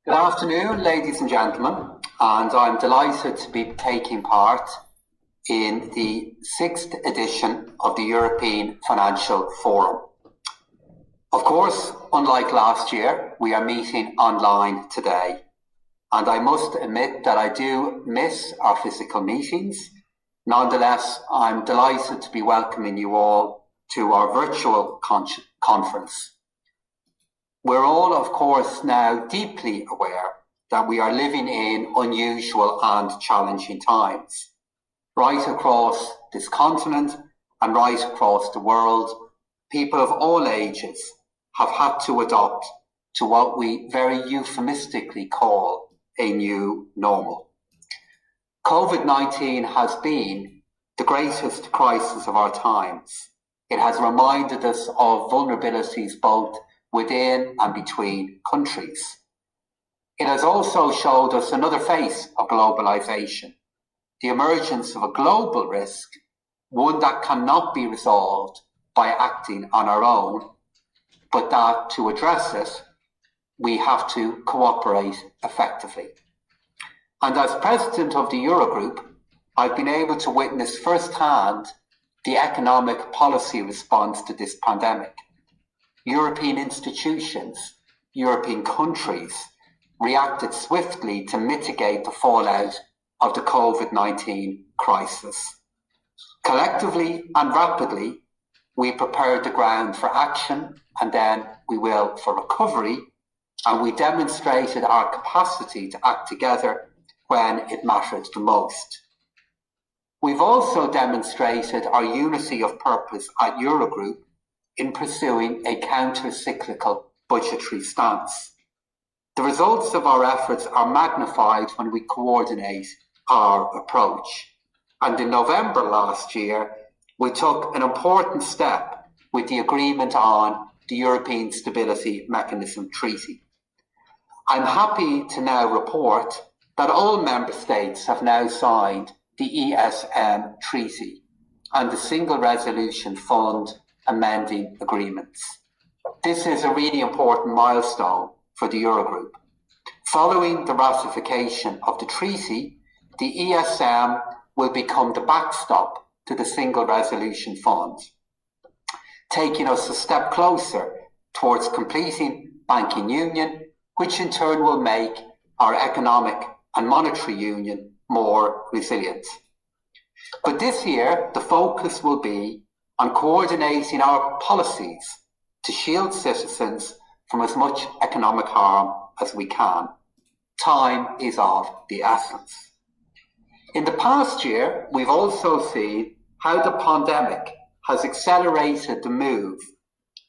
Good afternoon, ladies and gentlemen, and I'm delighted to be taking part in the 6th edition of the European Financial Forum. Of course, unlike last year, we are meeting online today, and I must admit that I do miss our physical meetings. Nonetheless, I'm delighted to be welcoming you all to our virtual conference. We're all, of course, now deeply aware that we are living in unusual and challenging times. Right across this continent and right across the world, people of all ages have had to adopt to what we very euphemistically call a new normal. COVID-19 has been the greatest crisis of our times. It has reminded us of vulnerabilities both within and between countries. It has also showed us another face of globalization, the emergence of a global risk, one that cannot be resolved by acting on our own, but that to address it, we have to cooperate effectively. And as president of the Eurogroup, I've been able to witness firsthand the economic policy response to this pandemic. European institutions, European countries reacted swiftly to mitigate the fallout of the COVID-19 crisis. Collectively and rapidly, we prepared the ground for action and then we will for recovery, and we demonstrated our capacity to act together when it mattered the most. We've also demonstrated our unity of purpose at Eurogroup in pursuing a counter-cyclical budgetary stance. The results of our efforts are magnified when we coordinate our approach. And in November last year, we took an important step with the agreement on the European Stability Mechanism Treaty. I'm happy to now report that all member states have now signed the ESM Treaty and the Single Resolution Fund amending agreements. This is a really important milestone for the Eurogroup. Following the ratification of the treaty, the ESM will become the backstop to the Single Resolution Fund, taking us a step closer towards completing banking union, which in turn will make our economic and monetary union more resilient. But this year, the focus will be on coordinating our policies to shield citizens from as much economic harm as we can. Time is of the essence. In the past year, we've also seen how the pandemic has accelerated the move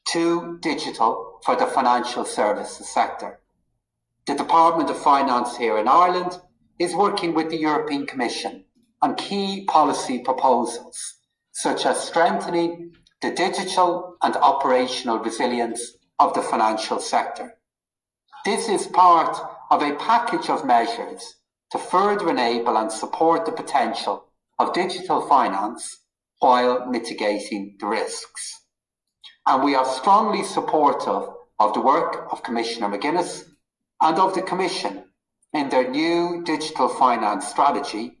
to digital for the financial services sector. The Department of Finance here in Ireland is working with the European Commission on key policy proposals, such as strengthening the digital and operational resilience of the financial sector. This is part of a package of measures to further enable and support the potential of digital finance while mitigating the risks. And we are strongly supportive of the work of Commissioner McGuinness and of the Commission in their new digital finance strategy,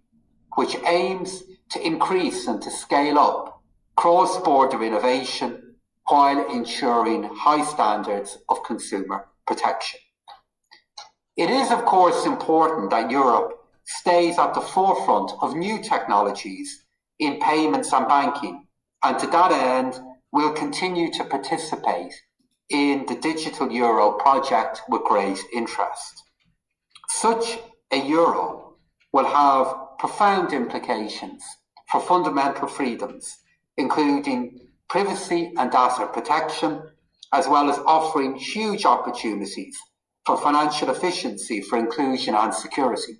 which aims to increase and to scale up cross-border innovation while ensuring high standards of consumer protection. It is, of course, important that Europe stays at the forefront of new technologies in payments and banking, and to that end, we'll continue to participate in the Digital Euro project with great interest. Such a euro will have profound implications for fundamental freedoms, including privacy and data protection, as well as offering huge opportunities for financial efficiency, for inclusion and security.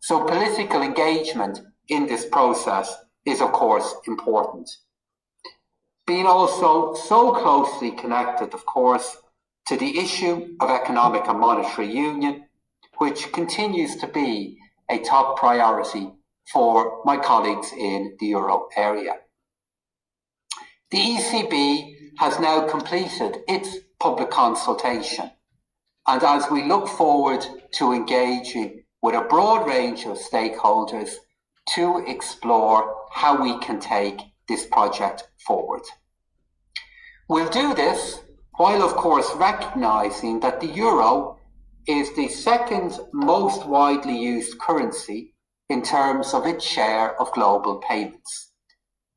So political engagement in this process is, of course, important. Being also so closely connected, of course, to the issue of economic and monetary union, which continues to be a top priority for my colleagues in the euro area. The ECB has now completed its public consultation, and as we look forward to engaging with a broad range of stakeholders to explore how we can take this project forward. We'll do this while, of course, recognising that the euro is the second most widely used currency in terms of its share of global payments.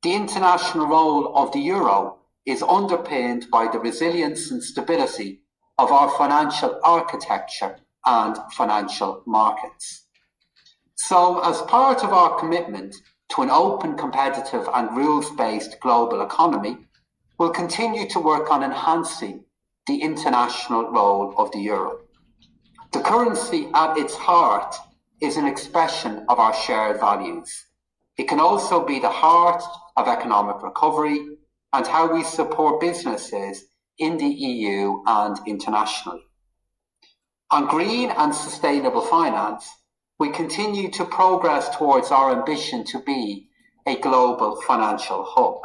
The international role of the euro is underpinned by the resilience and stability of our financial architecture and financial markets. So, as part of our commitment to an open, competitive and rules-based global economy, we'll continue to work on enhancing the international role of the euro. The currency at its heart is an expression of our shared values. It can also be the heart of economic recovery and how we support businesses in the EU and internationally. On green and sustainable finance, we continue to progress towards our ambition to be a global financial hub.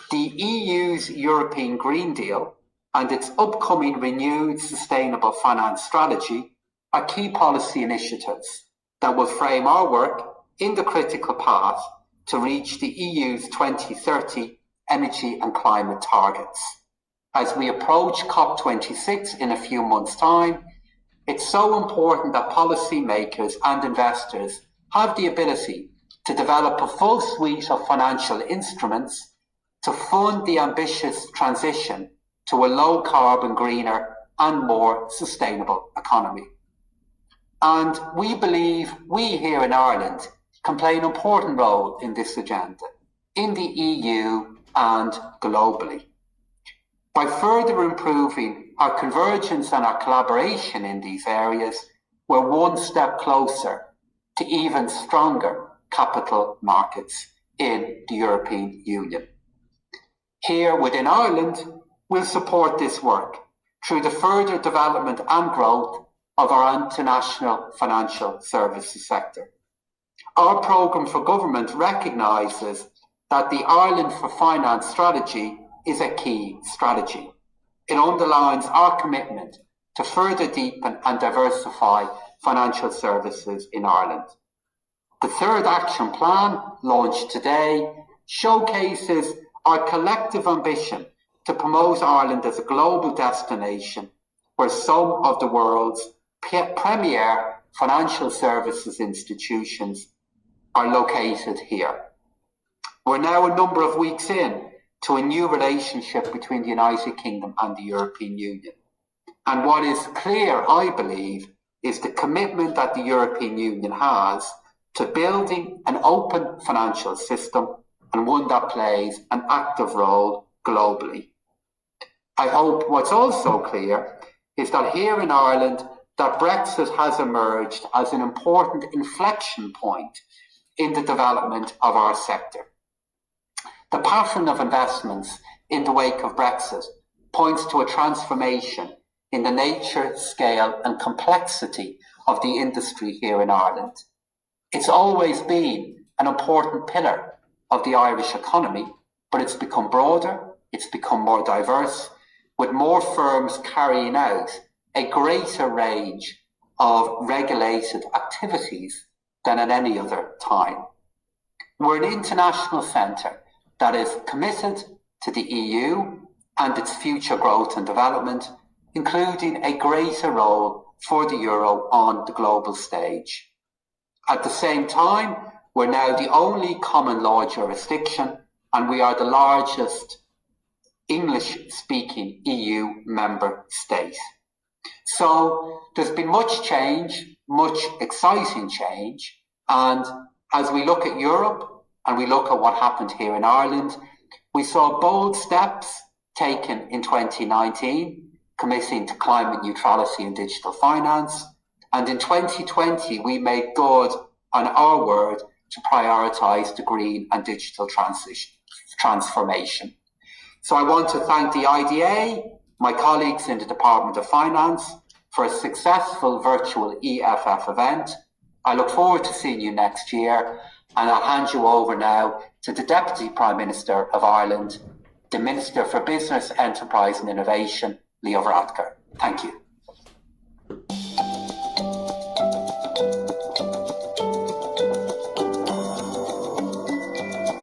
The EU's European Green Deal and its upcoming renewed sustainable finance strategy are key policy initiatives that will frame our work in the critical path to reach the EU's 2030 energy and climate targets. As we approach COP26 in a few months' time, it's so important that policymakers and investors have the ability to develop a full suite of financial instruments to fund the ambitious transition to a low-carbon, greener and more sustainable economy. And we believe we here in Ireland can play an important role in this agenda, in the EU and globally. By further improving our convergence and our collaboration in these areas, we're one step closer to even stronger capital markets in the European Union. Here within Ireland, we'll support this work through the further development and growth of our international financial services sector. Our programme for government recognises that the Ireland for Finance strategy is a key strategy. It underlines our commitment to further deepen and diversify financial services in Ireland. The third action plan, launched today, showcases our collective ambition to promote Ireland as a global destination where some of the world's premier financial services institutions are located here. We're now a number of weeks in to a new relationship between the United Kingdom and the European Union. And what is clear, I believe, is the commitment that the European Union has to building an open financial system and one that plays an active role globally. I hope what's also clear is that here in Ireland, that Brexit has emerged as an important inflection point in the development of our sector. The pattern of investments in the wake of Brexit points to a transformation in the nature, scale and complexity of the industry here in Ireland. It's always been an important pillar of the Irish economy, but it's become broader, it's become more diverse, with more firms carrying out a greater range of regulated activities than at any other time. We're an international centre that is committed to the EU and its future growth and development, including a greater role for the euro on the global stage. At the same time, we're now the only common law jurisdiction and we are the largest English-speaking EU member state. So there's been much change, much exciting change, and as we look at Europe and we look at what happened here in Ireland, we saw bold steps taken in 2019, committing to climate neutrality and digital finance, and in 2020 we made good on our word to prioritise the green and digital transformation. So I want to thank the IDA, my colleagues in the Department of Finance, for a successful virtual EFF event. I look forward to seeing you next year, and I'll hand you over now to the Deputy Prime Minister of Ireland, the Minister for Business, Enterprise and Innovation, Leo Varadkar. Thank you.